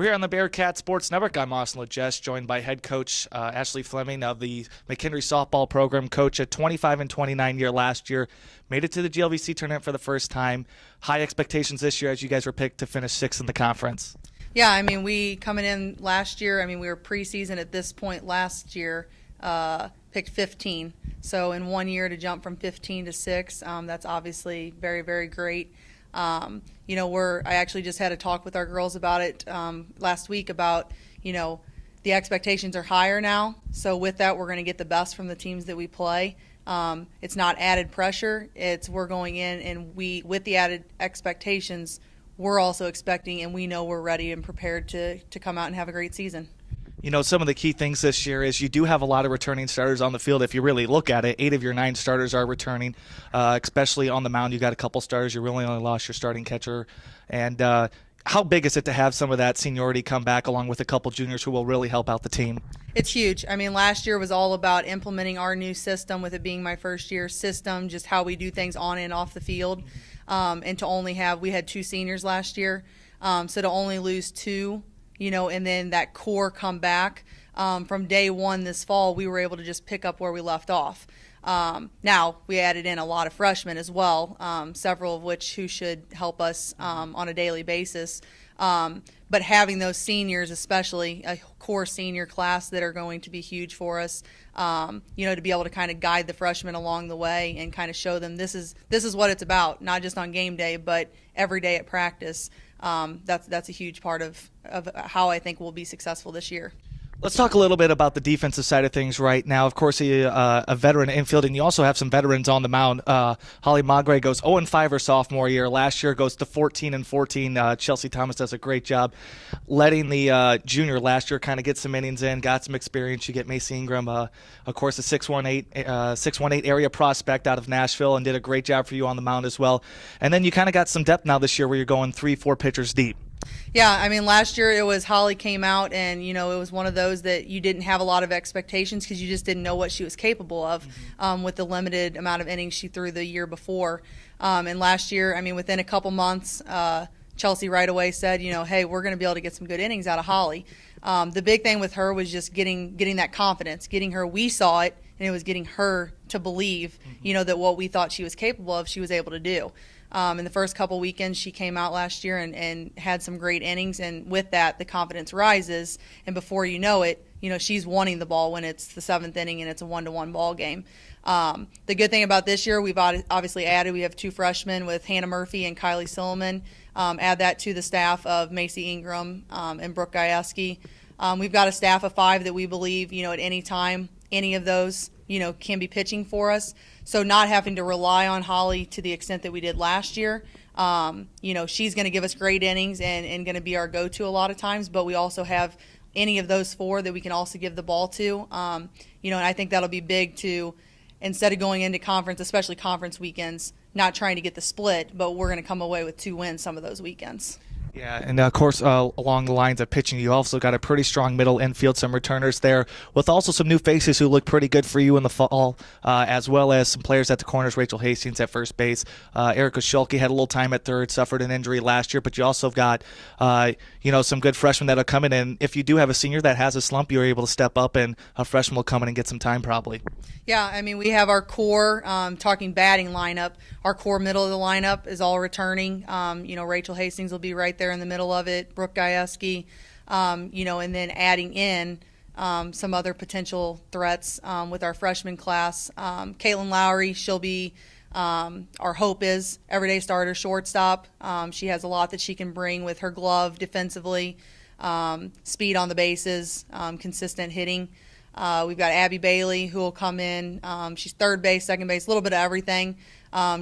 We're here on the Bearcat Sports Network. I'm Austin LeJess, joined by head coach Ashley Fleming of the McKendree softball program. Coach, a 25-29 year last year, made it to the GLVC tournament for the first time. High expectations this year as you guys were picked to finish sixth in the conference. Yeah, I mean, we coming in last year, we were preseason at this point last year, picked 15. So in 1 year to jump from 15 to 6, that's obviously very, very great. I actually just had a talk with our girls about it last week about, the expectations are higher now. So with that, we're going to get the best from the teams that we play. It's not added pressure. We're going in and with the added expectations, we're also expecting and we know we're ready and prepared to come out and have a great season. Some of the key things this year is you do have a lot of returning starters on the field. If you really look at it, 8 of your 9 starters are returning, especially on the mound. You got a couple starters. You really only lost your starting catcher. And how big is it to have some of that seniority come back along with a couple juniors who will really help out the team? It's huge. Last year was all about implementing our new system, with it being my first year system, just how we do things on and off the field. And we had 2 seniors last year. So to only lose 2, and then that core come back from day 1 this fall, we were able to just pick up where we left off. Now, we added in a lot of freshmen as well, several of which who should help us on a daily basis. But having those seniors, especially a core senior class that are going to be huge for us, to be able to kind of guide the freshmen along the way and kind of show them this is what it's about, not just on game day, but every day at practice. That's a huge part of how I think we'll be successful this year. Let's talk a little bit about the defensive side of things right now. Of course, a veteran infield, and you also have some veterans on the mound. Holly Magre goes 0-5 her sophomore year. Last year goes to 14-14. Chelsea Thomas does a great job letting the junior last year kind of get some innings in, got some experience. You get Macy Ingram, of course, a 618 area prospect out of Nashville, and did a great job for you on the mound as well. And then you kind of got some depth now this year where you're going 3-4 pitchers deep. Yeah, last year it was Holly came out and, it was one of those that you didn't have a lot of expectations because you just didn't know what she was capable of with the limited amount of innings she threw the year before. And last year, within a couple months, Chelsea right away said, hey, we're going to be able to get some good innings out of Holly. The big thing with her was just getting that confidence, we saw it, and it was getting her to believe, that what we thought she was capable of, she was able to do. In the first couple weekends, she came out last year and had some great innings, and with that, the confidence rises, and before you know it, she's wanting the ball when it's the 7th inning and it's a 1-1 ball game. The good thing about this year, we've obviously added, we have 2 freshmen with Hannah Murphy and Kylie Silliman. Add that to the staff of Macy Ingram and Brooke Gajewski. We've got a staff of 5 that we believe, at any time, any of those, can be pitching for us. So not having to rely on Holly to the extent that we did last year. She's going to give us great innings and going to be our go-to a lot of times, but we also have any of those 4 that we can also give the ball to. And I think that'll be big to, instead of going into conference, especially conference weekends, not trying to get the split, but we're going to come away with 2 wins some of those weekends. Yeah, and of course, along the lines of pitching, you also got a pretty strong middle infield, some returners there, with also some new faces who look pretty good for you in the fall, as well as some players at the corners. Rachel Hastings at first base. Erica Schulke had a little time at third, suffered an injury last year, but you also have got, some good freshmen that are coming in. If you do have a senior that has a slump, you're able to step up, and a freshman will come in and get some time probably. Yeah, we have our core, talking batting lineup, our core middle of the lineup is all returning. Rachel Hastings will be right there in the middle of it, Brooke Gajewski, and then adding in some other potential threats with our freshman class. Caitlin Lowry, she'll be, our hope is, everyday starter shortstop. She has a lot that she can bring with her glove defensively, speed on the bases, consistent hitting. We've got Abby Bailey who will come in. She's third base, second base, a little bit of everything.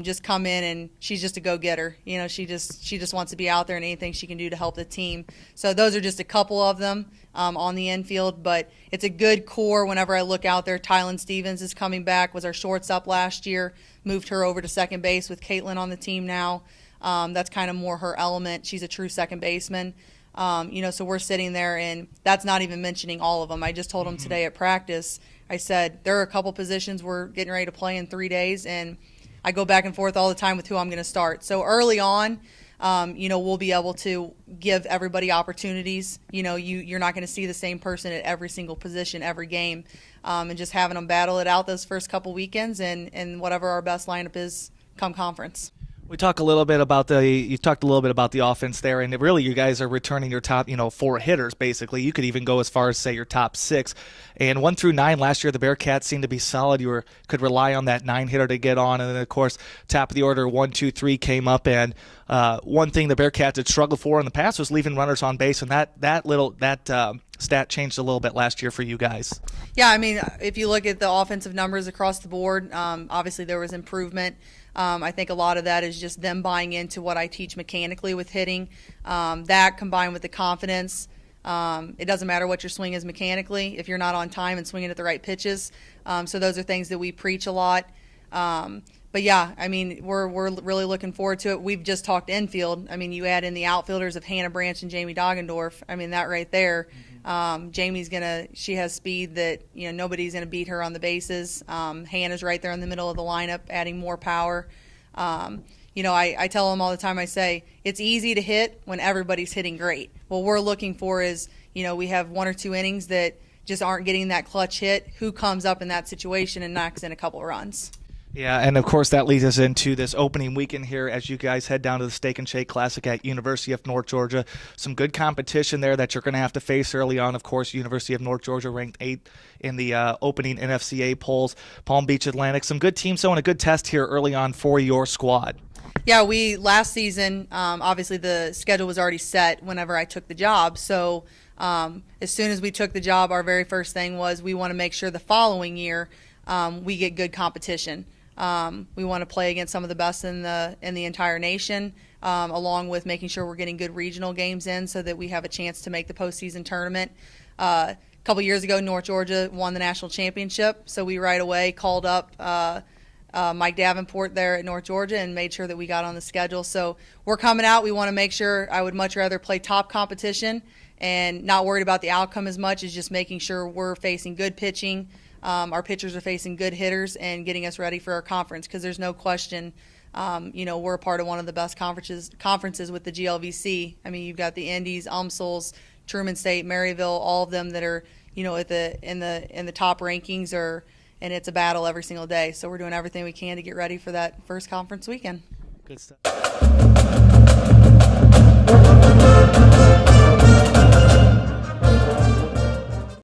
Just come in and she's just a go-getter. She just wants to be out there and anything she can do to help the team. So those are just a couple of them on the infield, but it's a good core whenever I look out there. Tylen Stevens is coming back, was our shortstop last year, moved her over to second base with Caitlin on the team now. That's kind of more her element. She's a true second baseman. So we're sitting there, and that's not even mentioning all of them. I just told them today at practice, I said, there are a couple positions we're getting ready to play in 3 days, and I go back and forth all the time with who I'm going to start. So early on, we'll be able to give everybody opportunities. You're not going to see the same person at every single position every game, and just having them battle it out those first couple weekends and whatever our best lineup is come conference. You talked a little bit about the offense there, and really you guys are returning your top, 4 hitters basically. You could even go as far as say your top 6. And 1 through 9 last year, the Bearcats seemed to be solid. You could rely on that 9 hitter to get on, and then of course top of the order 1, 2, 3 came up. And one thing the Bearcats had struggled for in the past was leaving runners on base, and that stat changed a little bit last year for you guys. Yeah, I mean, if you look at the offensive numbers across the board, obviously there was improvement. I think a lot of that is just them buying into what I teach mechanically with hitting. That combined with the confidence. It doesn't matter what your swing is mechanically if you're not on time and swinging at the right pitches. So those are things that we preach a lot. But yeah, I mean, we're really looking forward to it. We've just talked infield. I mean, you add in the outfielders of Hannah Branch and Jamie Doggendorf. I mean, that right there. Jamie's she has speed that nobody's gonna beat her on the bases. Hannah's right there in the middle of the lineup, adding more power. I tell them all the time. I say it's easy to hit when everybody's hitting great. What we're looking for is we have 1 or 2 innings that just aren't getting that clutch hit. Who comes up in that situation and knocks in a couple of runs? Yeah, and of course that leads us into this opening weekend here as you guys head down to the Steak and Shake Classic at University of North Georgia. Some good competition there that you're going to have to face early on. Of course, University of North Georgia ranked 8th in the opening NFCA polls. Palm Beach Atlantic, some good teams, so and a good test here early on for your squad. Yeah, last season, obviously the schedule was already set whenever I took the job. So as soon as we took the job, our very first thing was we want to make sure the following year we get good competition. We want to play against some of the best in the entire nation, along with making sure we're getting good regional games in so that we have a chance to make the postseason tournament. A couple years ago, North Georgia won the national championship, so we right away called up Mike Davenport there at North Georgia and made sure that we got on the schedule. So we're coming out. We want to make sure. I would much rather play top competition and not worried about the outcome as much as just making sure we're facing good pitching. Our pitchers are facing good hitters and getting us ready for our conference, because there's no question, we're a part of one of the best conferences with the GLVC. I mean, you've got the Indies, UMSLs, Truman State, Maryville, all of them that are, in the top rankings, and it's a battle every single day. So we're doing everything we can to get ready for that first conference weekend. Good stuff.